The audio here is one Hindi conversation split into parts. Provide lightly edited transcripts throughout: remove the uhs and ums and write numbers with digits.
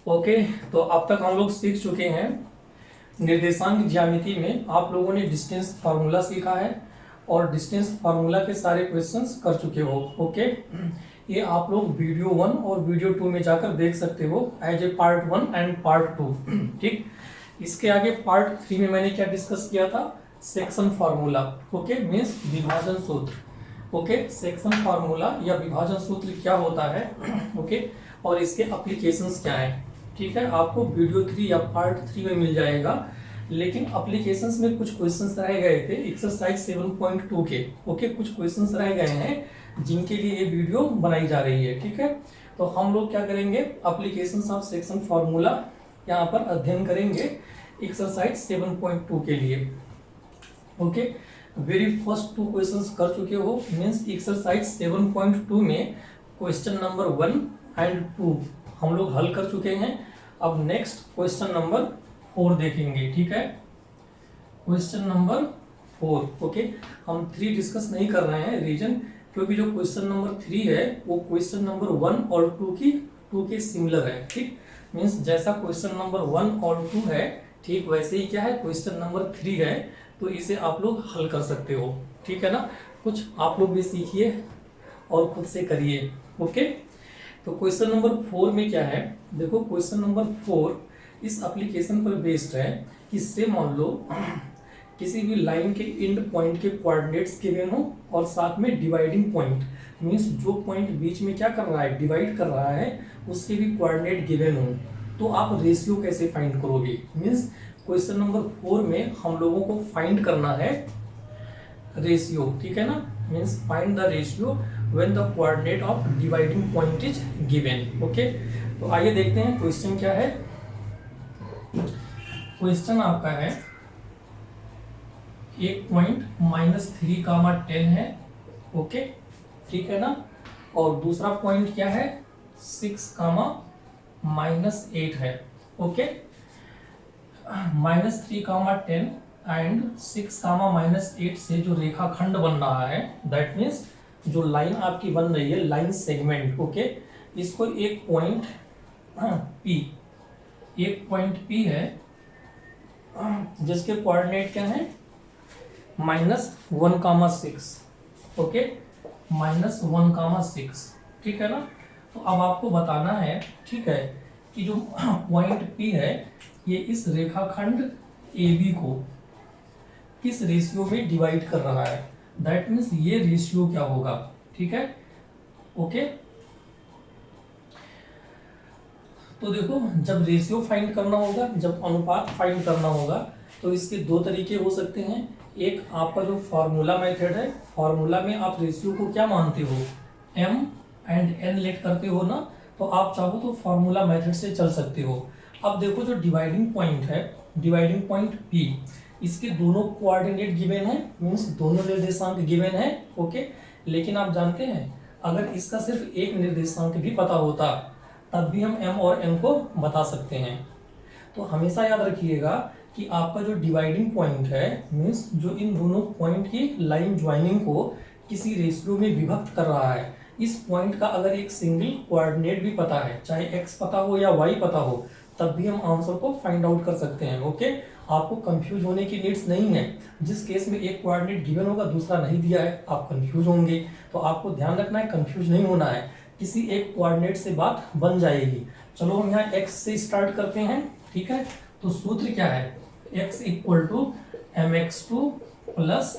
ओके। तो अब तक हम लोग सीख चुके हैं निर्देशांक ज्यामिति में आप लोगों ने डिस्टेंस फार्मूला सीखा है और डिस्टेंस फार्मूला के सारे क्वेश्चंस कर चुके हो। ओके, ये आप लोग वीडियो 1 और वीडियो 2 में जाकर देख सकते हो as a part 1 and part 2। ठीक, इसके आगे पार्ट 3 में मैंने क्या डिस्कस किया था? Section formula. ओके, मीन्स विभाजन सूत्र। ओके, सेक्शन फार्मूला या विभाजन सूत्र क्या होता है? ओके, और इसके एप्लीकेशंस क्या है? ठीक है, आपको वीडियो 3 या पार्ट 3 में मिल जाएगा। लेकिन एप्लीकेशंस में कुछ क्वेश्चंस रह गए थे एक्सरसाइज 7.2 के। ओके, कुछ क्वेश्चंस रह गए हैं जिनके लिए ये वीडियो बनाई जा रही है। ठीक है, तो हम लोग क्या करेंगे, एप्लीकेशंस ऑफ सेक्शन फार्मूला यहाँ पर अध्ययन करेंगे एक्सरसाइज 7.2 के लिए। ओके, वेरी फर्स्ट 2 क्वेश्चंस कर चुके हो, मीन्स एक्सरसाइज 7.2 में क्वेश्चन नंबर 1 एंड 2 हम लोग हल कर चुके हैं। अब नेक्स्ट क्वेश्चन नंबर 4 देखेंगे। ठीक है, क्वेश्चन नंबर 4। ओके, हम 3 डिस्कस नहीं कर रहे हैं, रीजन क्योंकि जो क्वेश्चन नंबर 3 है वो क्वेश्चन नंबर 1 और 2 के सिमिलर है। ठीक, मीन्स जैसा क्वेश्चन नंबर 1 और 2 है, ठीक वैसे ही क्या है, क्वेश्चन नंबर 3 है, तो इसे आप लोग हल कर सकते हो। ठीक है ना, कुछ आप लोग भी सीखिए और खुद से करिए। ओके, तो क्वेश्चन नंबर 4 में क्या है, देखो क्वेश्चन नंबर 4 इस एप्लीकेशन पर बेस्ड है कि से मान लो किसी भी लाइन के एंड पॉइंट के कोऑर्डिनेट्स गिवन हो और साथ में डिवाइडिंग पॉइंट, मींस जो पॉइंट बीच में क्या कर रहा है, डिवाइड कर रहा है, उसके भी कोऑर्डिनेट गिवन हो, तो आप रेशियो कैसे फाइंड करोगे? मींस क्वेश्चन नंबर 4 में हम लोगों को फाइंड करना है रेशियो। ठीक है ना, means find the ratio when the coordinate of dividing point is given। Okay, तो आइए देखते हैं क्वेश्चन क्या है। क्वेश्चन आपका है एक पॉइंट -3, 10 है। ओके, ठीक है ना, और दूसरा पॉइंट क्या है, 6, -8 है। ओके, -3, 10 एंड 6, -8 से जो रेखाखंड बन रहा है, दैट मीन्स जो लाइन आपकी बन रही है, लाइन सेगमेंट। ओके, इसको एक पॉइंट P है जिसके कोऑर्डिनेट क्या है, -1, 6। ओके, -1, 6। ठीक है ना, तो अब आपको बताना है, ठीक है, कि जो पॉइंट P है ये इस रेखाखंड AB को किस रेशियो में डिवाइड कर रहा है, दैट मीन्स ये रेशियो क्या होगा। ठीक है, ओके, तो देखो जब रेशियो फाइंड करना होगा, जब अनुपात फाइंड करना होगा, तो इसके 2 तरीके हो सकते हैं। एक आपका जो फार्मूला मेथड है, फार्मूला में आप रेशियो को क्या मानते हो, m एंड n लेट करते हो ना, तो आप चाहो तो फार्मूला मेथड से चल सकते हो। अब देखो जो डिवाइडिंग पॉइंट है, डिवाइडिंग पॉइंट P, इसके दोनों कोऑर्डिनेट गिवन है, मींस दोनों निर्देशांक गिवन है। ओके, लेकिन आप जानते हैं अगर इसका सिर्फ एक निर्देशांक भी पता होता तब भी हम m और n को बता सकते हैं। तो हमेशा याद रखिएगा कि आपका जो डिवाइडिंग पॉइंट है, मींस जो इन दोनों पॉइंट की लाइन ज्वाइनिंग को किसी रेशियो में विभक्त कर रहा है, इस पॉइंट का अगर एक सिंगल कोऑर्डिनेट भी पता है, चाहे x पता हो या y पता हो, तब भी हम आंसर को फाइंड आउट कर सकते हैं। ओके, आपको कंफ्यूज होने की नीड्स नहीं है। जिस केस में एक कोऑर्डिनेट गिवन होगा दूसरा नहीं दिया है, आप कंफ्यूज होंगे, तो आपको ध्यान रखना है, कंफ्यूज नहीं होना है, किसी एक कोऑर्डिनेट से बात बन जाएगी। चलो हम यहाँ x से स्टार्ट करते हैं। ठीक है, तो सूत्र क्या है, x = mx2 +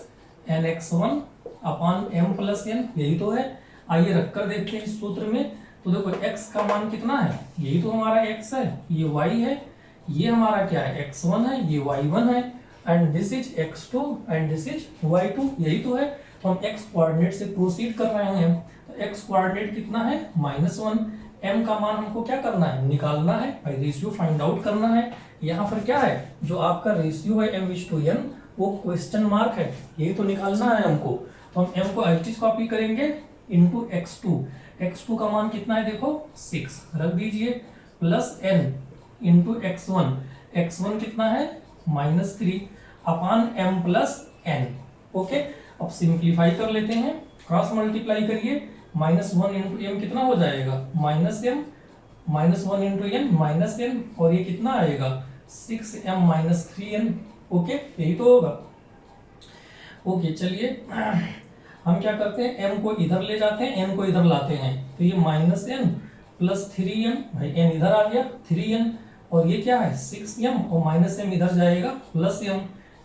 nx1 / m + n, यही तो है। आइए रखकर देखते हैं इस सूत्र में। तो देखो x का मान कितना है, यही तो हमारा x है, ये y है, ये हमारा क्या है, x1 है, ये y1 है, and this is x2 and this is y2, यही तो है। तो हम x कोऑर्डिनेट से प्रोसीड कर रहे हैं। तो x कोऑर्डिनेट कितना है, -1। m का मान हमको क्या करना है, निकालना है, भाई रेशियो फाइंड आउट करना है। यहाँ पर क्या है, जो आपका रेशियो है m/n, वो क्वेश्चन मार्क है, यही तो निकालना है हमको। तो हम m को एज कॉपी करेंगे इंटू x2 का मान कितना है, देखो 6 रख दीजिए, प्लस n इंटू x1 कितना है, -3 / m + n। ओके, अब सिंप्लीफाई कर लेते हैं, क्रॉस मल्टीप्लाई करिए, -1 × m कितना हो जाएगा, -m -1 into N minus N, और ये कितना आएगा 6m माइनस 3n। ओके, यही तो होगा। ओके चलिए, हम क्या करते हैं, m को इधर ले जाते हैं, n को इधर लाते हैं, तो ये -n प्लस 3m, भाई n इधर आ गया 3n, और ये क्या है 6m, और -m इधर जाएगा प्लस m,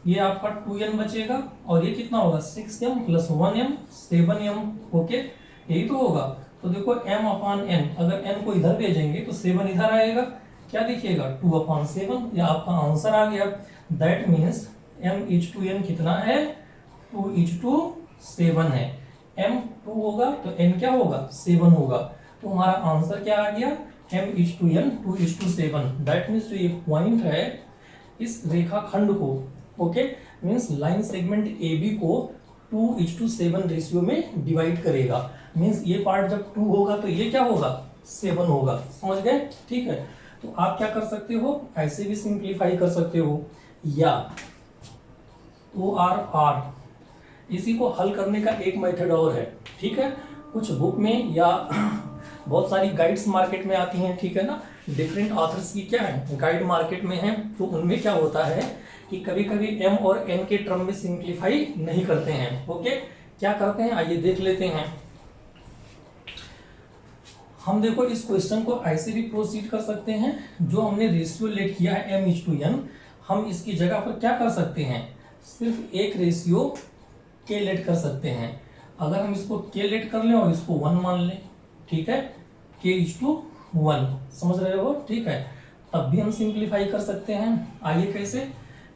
ये आपका 2n बचेगा, और ये कितना होगा 6m plus 1m 7m। Okay, यही तो होगा। तो देखो m अपान n, अगर n को इधर भेजेंगे तो 7 इधर आएगा, क्या दिखेगा 2/7, या आपका आंसर आ गया। दैट मीन्स m/n कितना है 2/7 है। m 2 होगा तो n क्या होगा 7 होगा, तो हमारा आंसर क्या आ गया m/n 2/7। दैट मीन्स जो ये पॉइंट है इस रेखाखंड को, okay means line segment AB को 2:7 रेशियो में डिवाइड करेगा। मीन्स ये पार्ट जब 2 होगा तो ये क्या होगा 7 होगा। समझ गए? ठीक है, तो आप क्या कर सकते हो, ऐसे भी सिंप्लीफाई कर सकते हो, या OR इसी को हल करने का एक मेथड और है। ठीक है, कुछ बुक में या बहुत सारी गाइड्स मार्केट में आती हैं, ठीक है ना, डिफरेंट ऑथर्स की क्या है गाइड मार्केट में है, तो उनमें क्या होता है कि कभी कभी m और n के टर्म में सिंप्लीफाई नहीं करते हैं। ओके, क्या करते हैं आइए देख लेते हैं। हम देखो इस क्वेश्चन को ऐसे भी प्रोसीड कर सकते हैं, जो हमने रेशियो लेट किया है m/n, हम इसकी जगह पर क्या कर सकते हैं, सिर्फ एक रेशियो k लेट कर सकते हैं। अगर हम इसको k लेट कर लें और इसको 1 मान लें, ठीक है, k/1, समझ रहे हो? ठीक है, तब भी हम सिंप्लीफाई कर सकते हैं। आइए कैसे,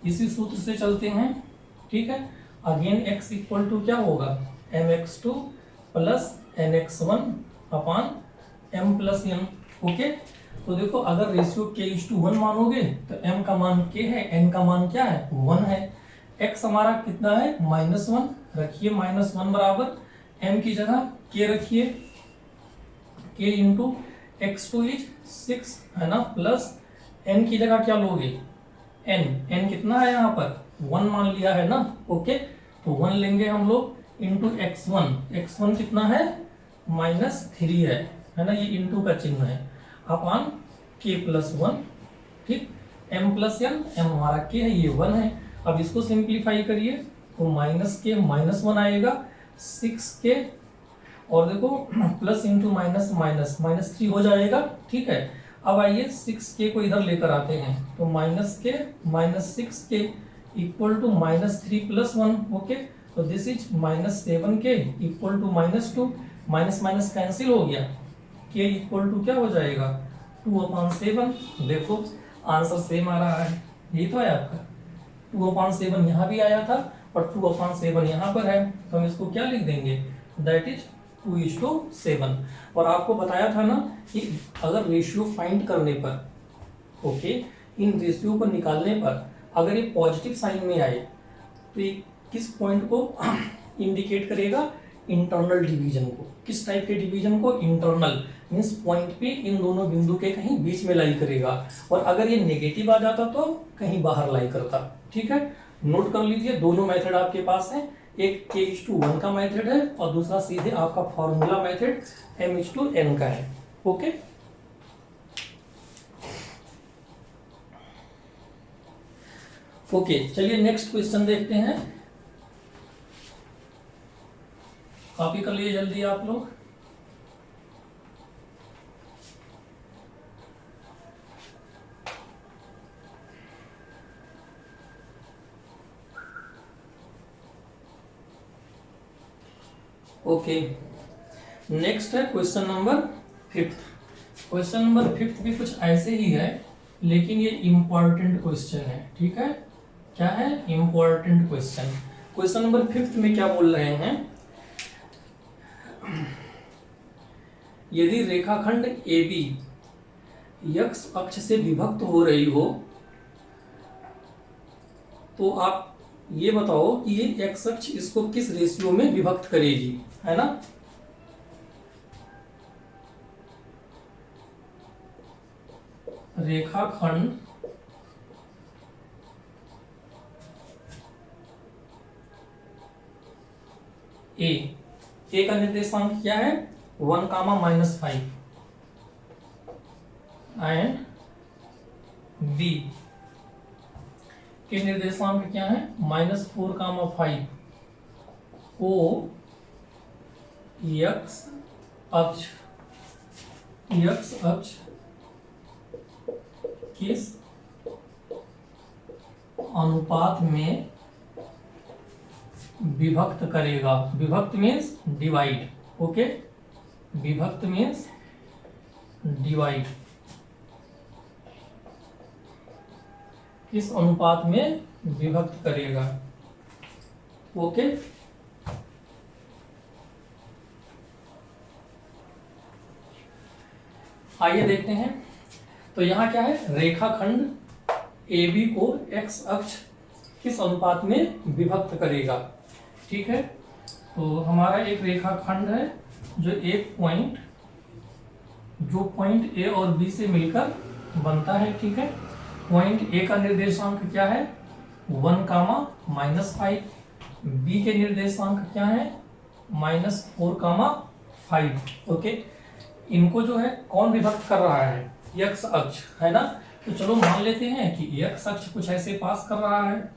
इसी सूत्र से चलते हैं। ठीक है, अगेन x इक्वल टू क्या होगा mx2 प्लस nx1 अपान m प्लस n। ओके, तो देखो अगर रेशियो k/1 मानोगे तो m का मान k है, n का मान क्या है 1 है, x हमारा कितना है -1 रखिए, -1 बराबर m की जगह k रखिए, k इंटू x2 इज 6 है ना, प्लस n की जगह क्या लोगे n कितना है यहाँ पर 1 मान लिया है ना। ओके, तो 1 लेंगे हम लोग इंटू x1 कितना है -3 है ना, ये इंटू का चिन्ह है, अपान k+1। ठीक, m प्लस n, m हमारा k है, ये 1 है। अब इसको सिंप्लीफाई करिए तो -k -1 आएगा 6k, और देखो प्लस इंटू माइनस माइनस -3 हो जाएगा। ठीक है, अब आइए 6k को इधर लेकर आते हैं, तो -k -6k equal to -3 + 1। Okay, तो this is -7k equal to -2, minus minus cancel हो गया, k इक्वल टू क्या हो जाएगा 2/7। देखो आंसर सेम आ रहा है, यही तो है आपका 2/7 यहाँ भी आया था और 2/7 यहाँ पर है, तो हम इसको क्या लिख देंगे, दैट इज 2:7। और आपको बताया था ना कि अगर रेशियो फाइंड करने पर, ओके, इन रेशियो को निकालने पर अगर ये पॉजिटिव साइन में आए तो ये किस पॉइंट को इंडिकेट करेगा, इंटरनल डिवीजन को। किस टाइप के डिवीजन को, इंटरनल, मीन्स पॉइंट पे इन दोनों बिंदु के कहीं बीच में लाई करेगा, और अगर ये नेगेटिव आ जाता तो कहीं बाहर लाई करता। ठीक है, नोट कर लीजिए, दोनों मेथड आपके पास है, एक k/1 का मेथड है और दूसरा सीधे आपका फॉर्मूला मेथड m/n का है। ओके, ओके चलिए नेक्स्ट क्वेश्चन देखते हैं। कॉपी कर लिए जल्दी आप लोग। ओके, नेक्स्ट है क्वेश्चन नंबर 5। क्वेश्चन नंबर 5 भी कुछ ऐसे ही है, लेकिन ये इंपॉर्टेंट क्वेश्चन है। ठीक है, क्या है, इंपॉर्टेंट क्वेश्चन। क्वेश्चन नंबर 5 में क्या बोल रहे हैं, यदि रेखाखंड AB x अक्ष से विभक्त हो रही हो तो आप ये बताओ कि ये x अक्ष इसको किस रेशियो में विभक्त करेगी, है ना। रेखाखंड ए का निर्देशांक क्या है 1, -5। एंड बी के निर्देशांक क्या है, -4, 5 को यक्स अक्ष किस अनुपात में विभक्त करेगा। विभक्त मीन्स डिवाइड, ओके, विभक्त मीन्स डिवाइड, किस अनुपात में विभक्त करेगा, ओके। आइए देखते हैं। तो यहाँ क्या है, रेखाखंड AB को x अक्ष किस अनुपात में विभक्त करेगा, ठीक है। तो हमारा एक रेखाखंड है जो एक पॉइंट, जो पॉइंट A और B से मिलकर बनता है, ठीक है। पॉइंट A का निर्देशांक क्या है, 1, -5, B के निर्देशांक क्या है, -4, 5, ओके। इनको जो है कौन विभक्त कर रहा है, x अक्ष, है ना। तो चलो मान लेते हैं कि x अक्ष कुछ ऐसे पास कर रहा है,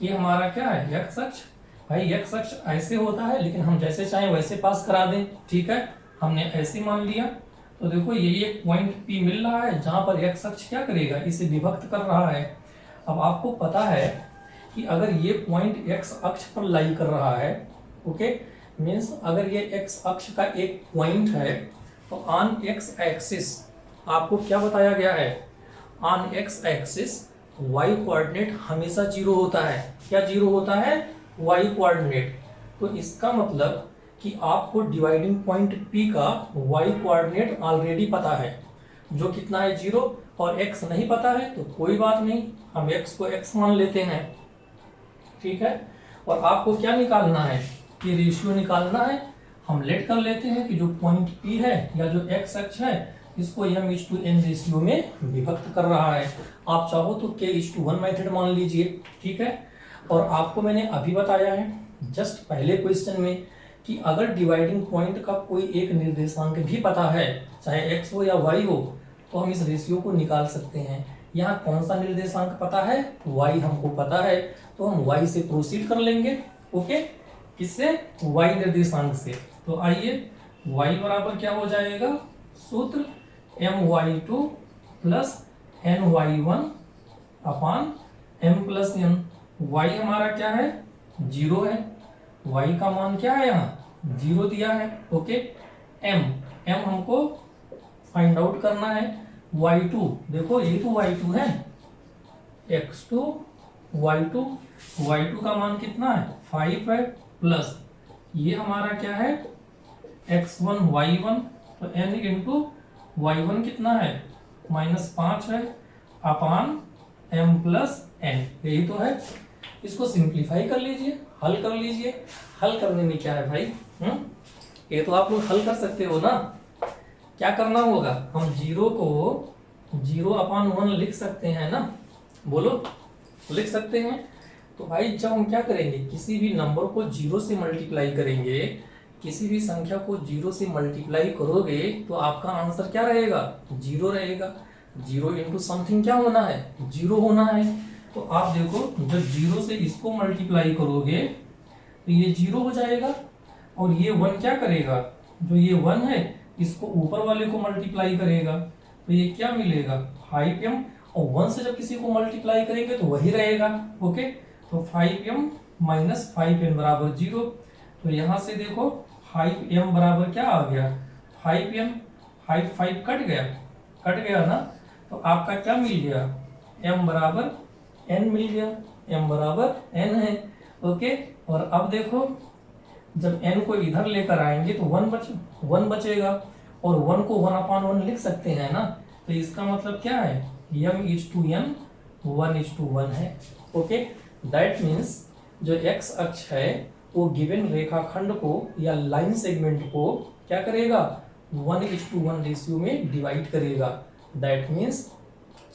ये हमारा क्या है, x अक्ष। भाई x अक्ष ऐसे होता है, लेकिन हम जैसे चाहें वैसे पास करा दें, ठीक है। हमने ऐसे मान लिया, तो देखो ये एक पॉइंट P मिल रहा है जहां पर x अक्ष क्या करेगा, इसे विभक्त कर रहा है। अब आपको पता है कि अगर ये पॉइंट x अक्ष पर लाई कर रहा है, ओके, मीन्स अगर ये x अक्ष का एक पॉइंट है, तो ऑन x एक्सिस आपको क्या बताया गया है, on x axis y coordinate हमेशा 0 होता है। क्या 0 होता है, y कोऑर्डिनेट। तो इसका मतलब कि आपको डिवाइडिंग पॉइंट P का y कोऑर्डिनेट ऑलरेडी पता है, जो कितना है 0, और x नहीं पता है तो कोई बात नहीं, हम x को x मान लेते हैं, ठीक है। और आपको क्या निकालना है, ये रेशियो निकालना है। हम लेट कर लेते हैं कि जो पॉइंट P है या जो x अक्ष है, इसको m:n रेशियो में विभक्त कर रहा है। आप चाहो तो k:1 मेथड मान लीजिए, ठीक है। और आपको मैंने अभी बताया है जस्ट पहले क्वेश्चन में कि अगर डिवाइडिंग पॉइंट का कोई एक निर्देशांक भी पता है, चाहे x हो या y हो, तो हम इस रेशियो को निकाल सकते हैं। यहाँ कौन सा निर्देशांक पता है, y हमको पता है, तो हम y से प्रोसीड कर लेंगे, ओके। किससे, y निर्देशांक से। तो आइए, y बराबर क्या हो जाएगा, सूत्र my2 प्लस ny1 अपान m+n। y हमारा क्या है, 0 है, y का मान क्या है, यहाँ 0 दिया है, ओके। m हमको फाइंड आउट करना है। y2 देखो, ये तो y2 है, x2 y2 का मान कितना है, 5 है, प्लस ये हमारा क्या है, x1 y1, तो n इंटू y1 कितना है, -5 है, अपान m+n, यही तो है। इसको सिंप्लीफाई कर लीजिए, हल कर लीजिए। हल करने में क्या है भाई, ये तो आप लोग हल कर सकते हो ना। क्या करना होगा, हम 0 को 0/1 लिख सकते हैं ना, बोलो, लिख सकते हैं। तो भाई जब हम क्या करेंगे, किसी भी नंबर को 0 से मल्टीप्लाई करेंगे, किसी भी संख्या को 0 से मल्टीप्लाई करोगे तो आपका आंसर क्या रहेगा, 0 रहेगा। 0 इंटू समथिंग क्या होना है, 0 होना है। तो आप देखो, जब 0 से इसको मल्टीप्लाई करोगे तो ये 0 हो जाएगा, और ये 1 क्या करेगा, जो ये 1 है इसको ऊपर वाले को मल्टीप्लाई करेगा, तो ये क्या मिलेगा, 5m, और 1 से जब किसी को मल्टीप्लाई करेंगे तो वही रहेगा, ओके। तो 5m - 5n बराबर 0। तो यहाँ से देखो 5m बराबर क्या आ गया, 5m, 5 कट गया ना, तो आपका क्या मिल गया, m बराबर n मिल गया, m बराबर n है, ओके। और अब देखो, जब n को इधर लेकर आएंगे तो 1 बचेगा, और 1 को 1/1 लिख सकते हैं ना। तो इसका मतलब क्या है, m:n 1:1 है, ओके। दैट मीन्स जो x अक्ष है वो गिवन रेखाखंड को या लाइन सेगमेंट को क्या करेगा, 1:1 रेशियो में डिवाइड करेगा। That means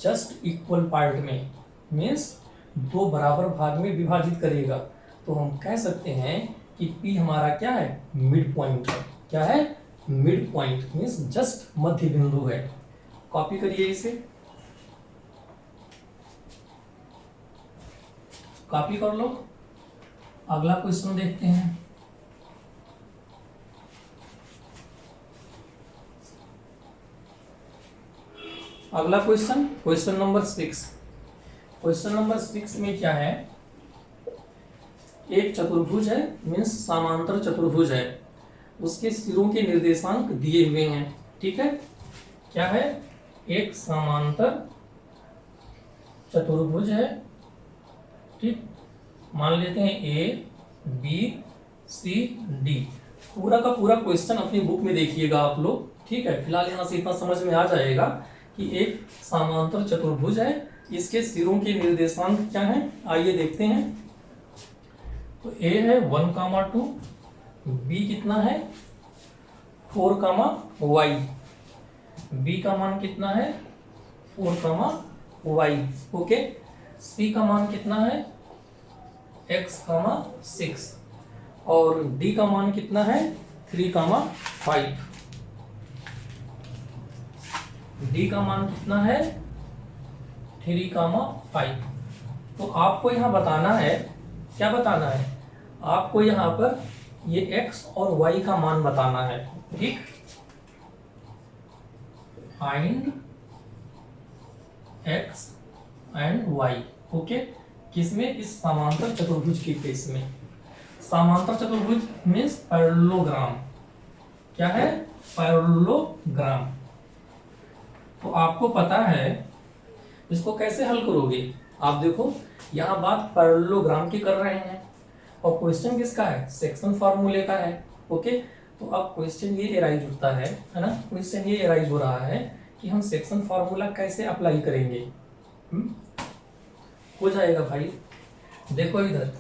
just equal part में, मीन्स 2 बराबर भाग में विभाजित करेगा। तो हम कह सकते हैं कि P हमारा क्या है, मिड पॉइंट है। क्या है, मिड पॉइंट मीन्स जस्ट मध्य बिंदु है। कॉपी करिए इसे, कॉपी कर लो। अगला क्वेश्चन देखते हैं। अगला question, question number 6। Question number 6 में क्या है, एक चतुर्भुज है, मीन्स समांतर चतुर्भुज है, उसके सिरों के निर्देशांक दिए हुए हैं। ठीक है, क्या है, एक समांतर चतुर्भुज है। ठीक, मान लेते हैं ए बी सी डी। पूरा का पूरा क्वेश्चन अपनी बुक में देखिएगा आप लोग। ठीक है, फिलहाल यहाँ से इतना समझ में आ जाएगा कि एक समांतर चतुर्भुज है, इसके सिरों के निर्देशांक क्या हैं, आइए देखते हैं। तो ए है 1, 2, बी कितना है 4, y, बी का मान कितना है 4, y, ओके। सी का मान कितना है x, 6 और डी का मान कितना है 3, 5। डी का मान कितना है 3, 5। तो आपको यहां बताना है, क्या बताना है आपको, यहां पर ये x और y का मान बताना है। ठीक, find x and y, okay. किसमें, इस समांतर चतुर्भुज के केस में। समांतर चतुर्भुज मीन्स पैरेललोग्राम। क्या है, पैरेललोग्राम। तो आपको पता है इसको कैसे हल करोगे। आप देखो यहाँ बात पैरेललोग्राम की कर रहे हैं और क्वेश्चन किसका है, सेक्शन फार्मूले का है। ओके, तो अब क्वेश्चन ये एराइज होता है ना, क्वेश्चन ये एराइज हो रहा है कि हम सेक्शन फार्मूला कैसे अप्लाई करेंगे। हो जाएगा भाई, देखो इधर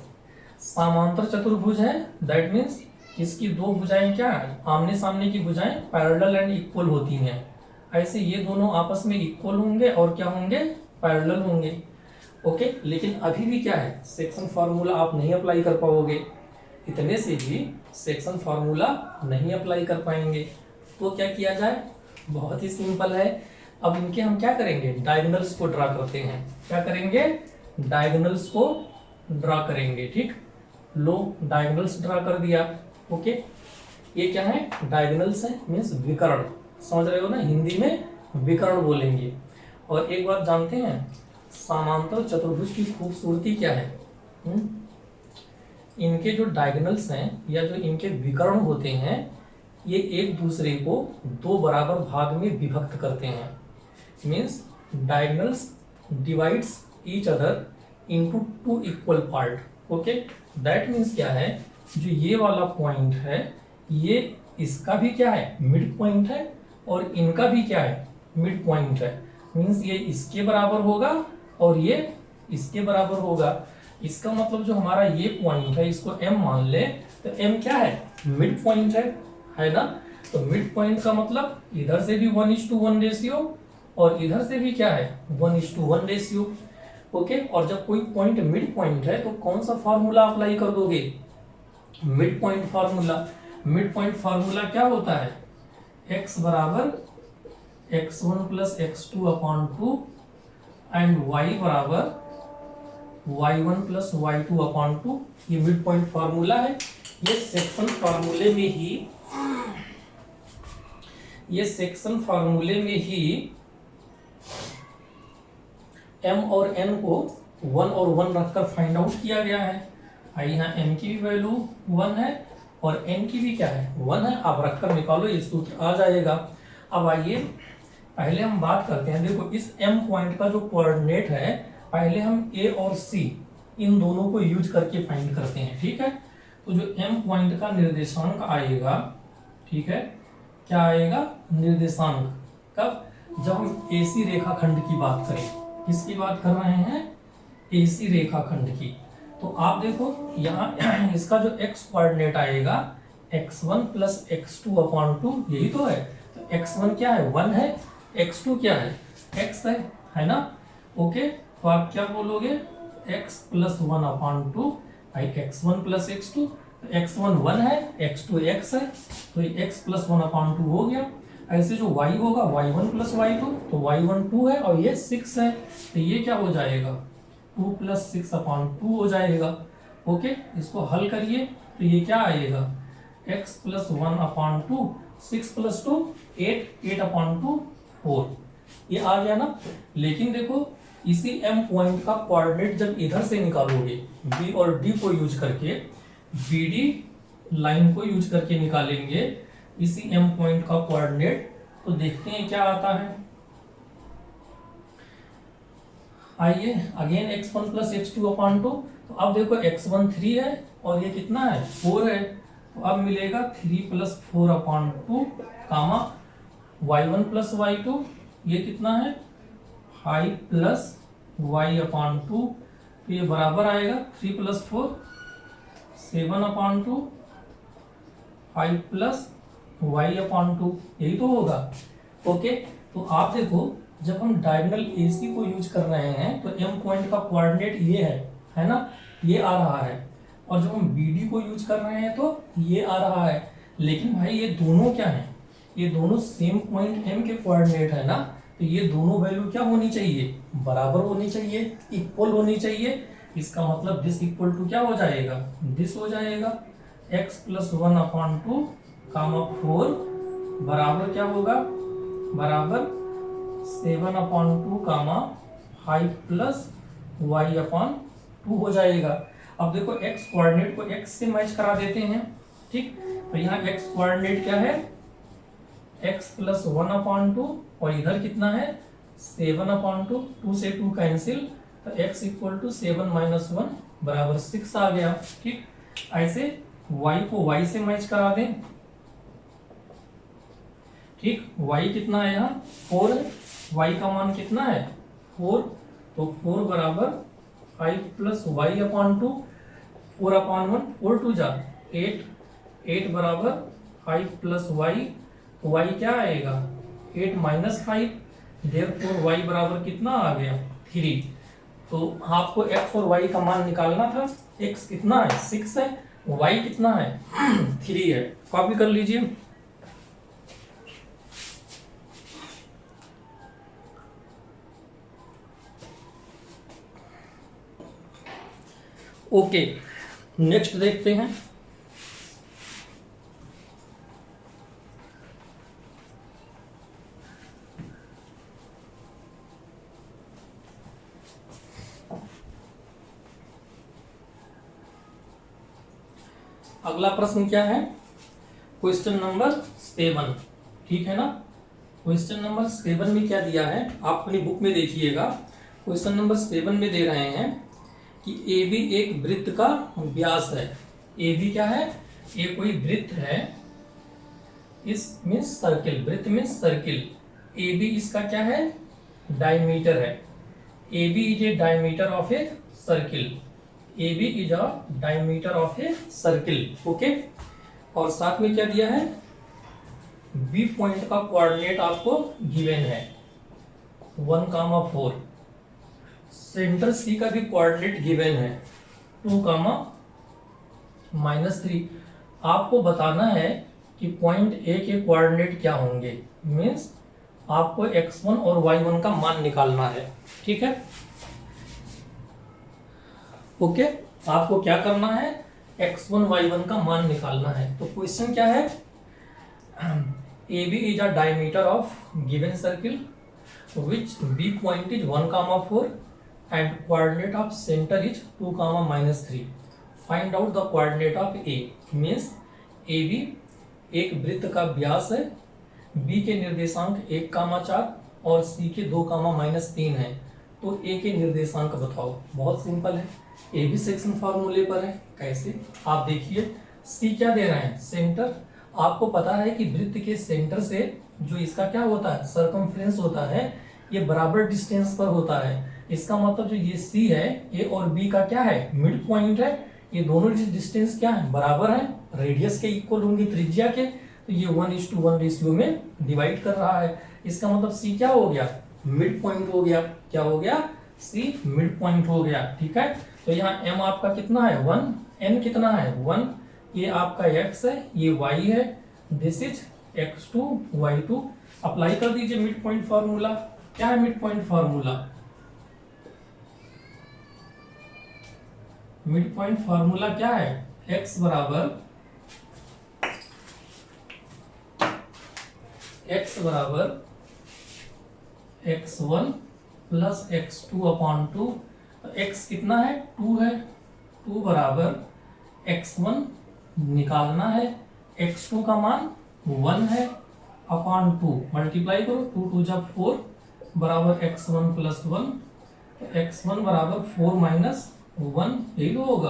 समांतर चतुर्भुज है, दैट मीन्स इसकी दो भुजाएं क्या है, आमने सामने की भुजाएं पैरेलल एंड इक्वल होती हैं। ऐसे ये दोनों आपस में इक्वल होंगे और क्या होंगे, पैरेलल होंगे। ओके, लेकिन अभी भी क्या है, सेक्शन फार्मूला आप नहीं अप्लाई कर पाओगे, इतने से भी सेक्शन फार्मूला नहीं अप्लाई कर पाएंगे। तो क्या किया जाए, बहुत ही सिंपल है। अब इनके हम क्या करेंगे, डायगोनल्स को ड्रा करते हैं। क्या करेंगे, डायगोनल्स को ड्रा करेंगे। ठीक, लो डायगोनल्स ड्रा कर दिया। ओके, ये क्या है, डायगोनल्स है, मीन्स विकर्ण, समझ रहे हो ना, हिंदी में विकर्ण बोलेंगे। और एक बात जानते हैं, समांतर चतुर्भुज की खूबसूरती क्या है, इनके जो डायगोनल्स हैं या जो इनके विकर्ण होते हैं, ये एक दूसरे को दो बराबर भाग में विभक्त करते हैं। Means diagonals divides each other into 2 equal part. Okay, that means क्या है, जो ये वाला पॉइंट है ये इसका भी क्या है, मिड पॉइंट है, और इनका भी क्या है, मिड पॉइंट है। मीन्स ये इसके बराबर होगा और ये इसके बराबर होगा। इसका मतलब जो हमारा ये पॉइंट है, इसको m मान ले, तो m क्या है, मिड पॉइंट है ना। तो मिड पॉइंट का मतलब इधर से भी 1:1 रेशियो और इधर से भी क्या है, 1:1 रेशियो। ओके, और जब कोई पॉइंट मिड पॉइंट है तो कौन सा फॉर्मूला अप्लाई कर दोगे, mid point formula. Mid point formula क्या होता है, x बराबर x1 plus x2 upon 2 and y बराबर y1 प्लस y2 अपॉन 2। ये मिड पॉइंट फार्मूला है। ये सेक्शन फार्मूले में ही, ये सेक्शन फार्मूले में ही m और n को 1 और 1 रखकर फाइंड आउट किया गया है। यहाँ m की भी वैल्यू 1 है और n की भी क्या है, 1 है। आप रखकर निकालो, ये सूत्र आ जाएगा। अब आइए पहले हम बात करते हैं, देखो इस m पॉइंट का जो कोऑर्डिनेट है, पहले हम a और c इन दोनों को यूज करके फाइंड करते हैं। ठीक है, तो जो m पॉइंट का निर्देशांक आएगा, ठीक है, क्या आएगा, निर्देशांक, कब, जब हम AC रेखाखंड की बात करें। किसकी बात कर रहे हैं, AC रेखाखंड की। तो आप देखो यहाँ इसका जो x कोऑर्डिनेट आएगा x1 प्लस x2 अपॉन 2, यही तो है। तो x1 क्या है, 1 है, x2 क्या है, x है ना। ओके, तो आप क्या बोलोगे, x प्लस 1 अपॉन 2, भाई x1 प्लस x2, तो x1 1 है, x2 x है, तो ये x प्लस 1 अपॉन 2 हो गया। ऐसे जो y होगा y1 प्लस y2, तो y1 2 है और ये 6 है, तो ये क्या हो जाएगा 2 प्लस 6/2 हो जाएगा। ओके, इसको हल करिए तो ये क्या आएगा x प्लस 1/2, 6 प्लस 2 8, 8/2 4, ये आ गया ना। लेकिन देखो इसी m पॉइंट का कोऑर्डिनेट जब इधर से निकालोगे b और d को यूज करके, bd लाइन को यूज करके निकालेंगे इसी m पॉइंट का कोऑर्डिनेट, तो देखते हैं क्या आता है। आइए अगेन x1 प्लस x2/2, तो अब देखो x1 3 है और ये कितना है 4 है, तो अब मिलेगा 3 प्लस 4/2 कामा y1 प्लस y2, ये कितना है 5 प्लस y/2, तो ये बराबर आएगा 3 प्लस 4 7/2, 5 प्लस y/2, यही तो होगा। ओके, तो आप देखो जब हम डायगोनल AC को यूज कर रहे हैं तो m पॉइंट का कोऑर्डिनेट ये है ना, ये आ रहा है, और जब हम BD को यूज कर रहे हैं तो ये आ रहा है। लेकिन भाई ये दोनों क्या है, ये दोनों सेम पॉइंट m के कोऑर्डिनेट है ना, तो ये दोनों वैल्यू क्या होनी चाहिए, बराबर होनी चाहिए, इक्वल होनी चाहिए। इसका मतलब दिस इक्वल टू क्या हो जाएगा, दिस हो जाएगा x प्लस 1/2 कामा 4 बराबर क्या होगा, बराबर 7/2 कामा 5 प्लस y/2 हो जाएगा। अब देखो x कोऑर्डिनेट को x से मैच करा देते हैं, ठीक। तो यहाँ x कोऑर्डिनेट क्या है x प्लस 1/2 और इधर कितना है 7/2, 2 से 2 कैंसिल, तो x इक्वल टू 7 माइनस 1 बराबर 6 आ गया, ठीक। ऐसे y को y से मैच करा दें, ठीक। y कितना है यहाँ 4 है, y का मान कितना है 4, तो 4 बराबर 5 प्लस y/2, 4/1, 4 2 जा 8, 8 बराबर 5 प्लस y, तो y क्या आएगा 8 माइनस 5, देयरफॉर y बराबर कितना आ गया 3। तो आपको x और y का मान निकालना था, x कितना है 6 है, y कितना है 3 है। कॉपी कर लीजिए। ओके, नेक्स्ट देखते हैं। अगला प्रश्न क्या है, क्वेश्चन नंबर 7, ठीक है ना। क्वेश्चन नंबर 7 में क्या दिया है, आप अपनी बुक में देखिएगा। क्वेश्चन नंबर 7 में दे रहे हैं कि AB एक वृत्त का व्यास है। AB क्या है, ये कोई वृत्त है, इस मीन्स सर्किल, वृत्त मीन्स सर्किल। AB इसका क्या है डायमीटर है। AB is a diameter of a circle, AB is a diameter of a circle, okay. और साथ में क्या दिया है, B पॉइंट का कोऑर्डिनेट आपको गिवन है 1,4, सेंटर C का भी कोऑर्डिनेट गिवन है 2,-3। आपको बताना है कि पॉइंट A के कोऑर्डिनेट क्या होंगे, मीन्स आपको x1 और y1 का मान निकालना है, ठीक है। ओके, आपको क्या करना है x1 y1 का मान निकालना है। तो क्वेश्चन क्या है, AB is a diameter of given circle which B point is 1,4 and coordinate of center is 2,-3. Find out the coordinate of A, means AB एक वृत्त का व्यास है, B के निर्देशांक 1,4 और C के 2,-3 है। तो A के निर्देशांक बताओ। बहुत सिंपल है, A भी सेक्शन फार्मूले पर है। कैसे, आप देखिए C क्या दे रहे हैं सेंटर। आपको पता है कि वृत्त के सेंटर से जो इसका क्या होता है सर्कमफ्रेंस होता है, ये बराबर डिस्टेंस पर होता है। इसका मतलब जो ये C है, A और B का क्या है मिड पॉइंट है, ये दोनों डिस्टेंस क्या है बराबर है, रेडियस के इक्वल होंगे त्रिज्या के, तो ये 1:1 रेशियो में डिवाइड कर रहा है। इसका मतलब C क्या हो गया मिड पॉइंट हो गया। क्या हो गया C मिड पॉइंट हो गया, ठीक है। तो यहाँ M आपका कितना है 1, N कितना है 1, ये आपका X है, ये Y है, this is x2 y2। Apply कर दीजिए मिड पॉइंट फार्मूला। क्या है mid point formula? Mid point formula क्या है? x बराबर x1 plus x2 upon 2। x कितना है? 2 है। 2 बराबर x1 निकालना है, x2 का मान 1 है, अपॉन 2 मल्टीप्लाई करो, 2 2 जा 4 बराबर x1 प्लस 1। तो x1 बराबर 4 माइनस 1, यही तो होगा।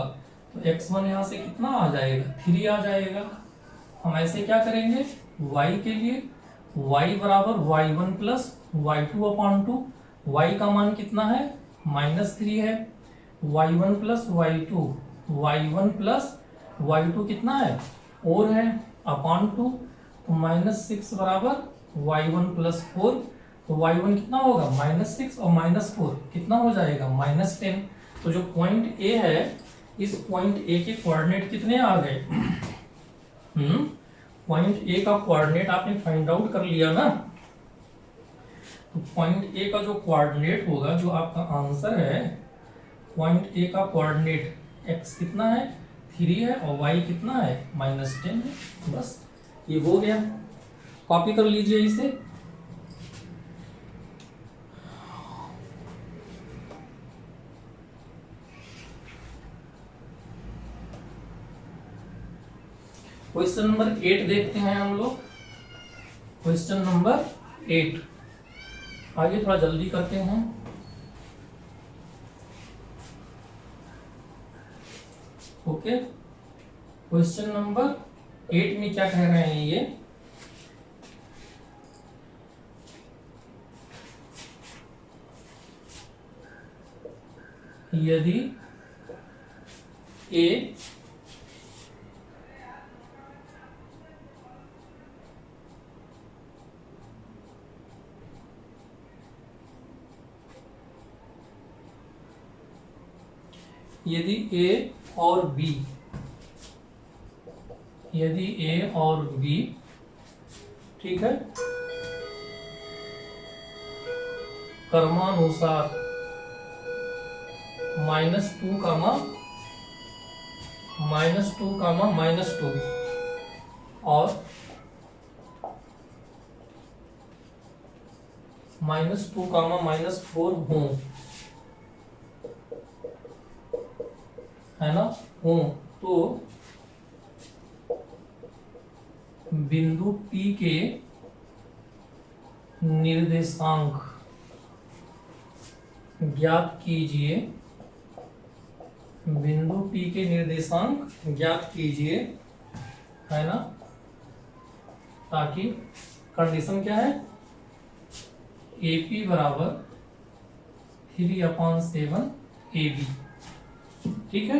तो x1 यहाँ से कितना आ जाएगा? 3 आ जाएगा। हम ऐसे क्या करेंगे y के लिए? y बराबर y1 plus y2 upon 2। y का मान कितना है? -3 है। y1 plus y2, y1 plus y2 कितना है? 4 है, अपॉन 2। तो -6 बराबर y1 प्लस 4। तो y1 कितना होगा? -6 और -4 कितना हो जाएगा? -10। तो जो पॉइंट ए है, इस पॉइंट ए के कोऑर्डिनेट कितने आ गए? पॉइंट ए का कोऑर्डिनेट आपने फाइंड आउट कर लिया ना। तो पॉइंट ए का जो कोऑर्डिनेट होगा, जो आपका आंसर है, पॉइंट ए का कोऑर्डिनेट x कितना है? 3 है, और y कितना है? -10 है। बस ये हो गया। कॉपी कर लीजिए इसे। क्वेश्चन नंबर 8 देखते हैं हम लोग। क्वेश्चन नंबर 8, आगे थोड़ा जल्दी करते हैं। ओके, क्वेश्चन नंबर 8 में क्या कह रहे हैं ये? यदि ए और बी, यदि ए और बी, ठीक है, क्रमानुसार -2 कामा -2 और -2 -4 हों, है ना, हों, तो बिंदु P के निर्देशांक ज्ञात कीजिए। बिंदु P के निर्देशांक ज्ञात कीजिए, है ना, ताकि कंडीशन क्या है? AP बराबर 3/7 AB। ठीक है,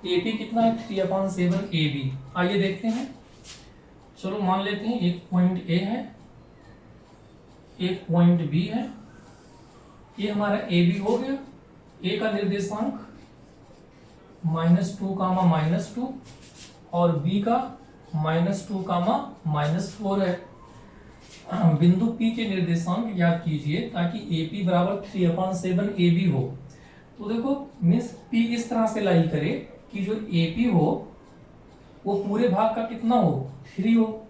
AP कितना है? 3/7 AB। आइए देखते हैं। चलो मान लेते हैं एक पॉइंट A है, एक पॉइंट B है। ये हमारा AB हो गया। A का निर्देशांक -2 -2 और B का -2 -4 है। बिंदु P के निर्देशांक ज्ञात कीजिए ताकि AP बराबर 3/7 AB हो। तो देखो मीन्स P इस तरह से लाई करे कि जो AP हो वो पूरे भाग का कितना हो? 3 हो,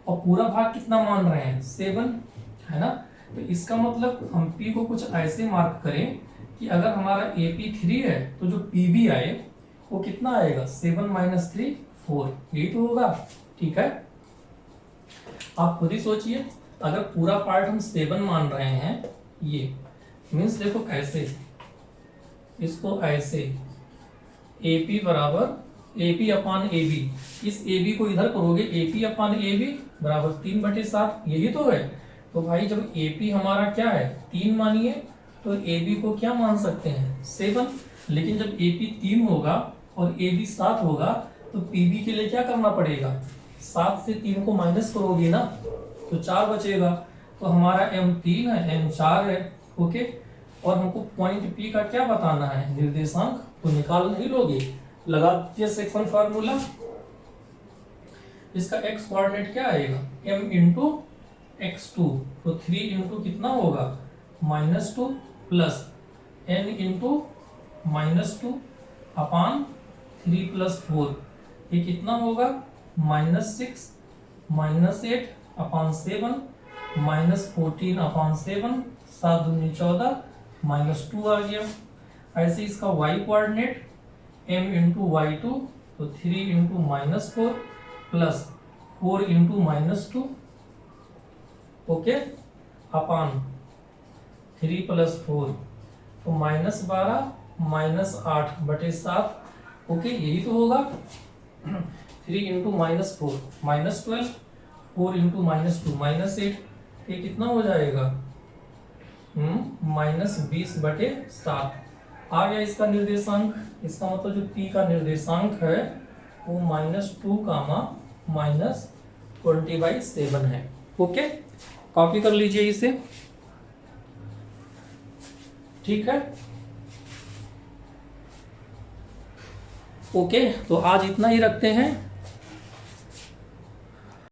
और पूरा भाग कितना मान रहे हैं? 7, है ना। तो इसका मतलब हम P को कुछ ऐसे मार्क करें कि अगर हमारा AP 3 है तो जो PB आए वो कितना आएगा? 7 - 3 4, यही तो होगा। ठीक है, आप खुद ही सोचिए, अगर पूरा पार्ट हम 7 मान रहे हैं, ये मीन्स देखो कैसे, इसको ऐसे AP बराबर AP/AB, इस AB को इधर करोगे, AP/AB बराबर 3/7, यही तो है। तो भाई जब AP हमारा क्या है? 3 मानिए, तो AB को क्या मान सकते हैं? 7। लेकिन जब AP 3 होगा और AB 7 होगा तो PB के लिए क्या करना पड़ेगा? 7 से 3 को माइनस करोगे ना, तो 4 बचेगा। तो हमारा M 3 है, M 4 है। ओके, और हमको पॉइंट P का क्या बताना है? निर्देशांक। तो निकाल नहीं लोगे, लगा दीजिए सेक्शन फार्मूला। इसका x कोऑर्डिनेट क्या आएगा, m इंटू x2, तो 3 इंटू कितना होगा -2 प्लस n इंटू -2 अपान 3 प्लस 4, ये कितना होगा -6 -8 अपान 7 -14 अपान 7, 7 दूनी 14 -2 आ गया। ऐसे इसका y coordinate m into y2, तो 3 इंटू -4 प्लस 4 इंटू -2, ओके, अपान 3 प्लस 4, तो -12 -8 बटे 7, ओके, यही तो होगा। 3 इंटू -4 -12, 4 इंटू -2 -8, ये कितना हो जाएगा -20 बटे 7 आ गया इसका निर्देशांक। इसका मतलब जो P का निर्देशांक है वो -2 कामा -20/7 है। ओके, कॉपी कर लीजिए इसे, ठीक है। ओके, तो आज इतना ही रखते हैं।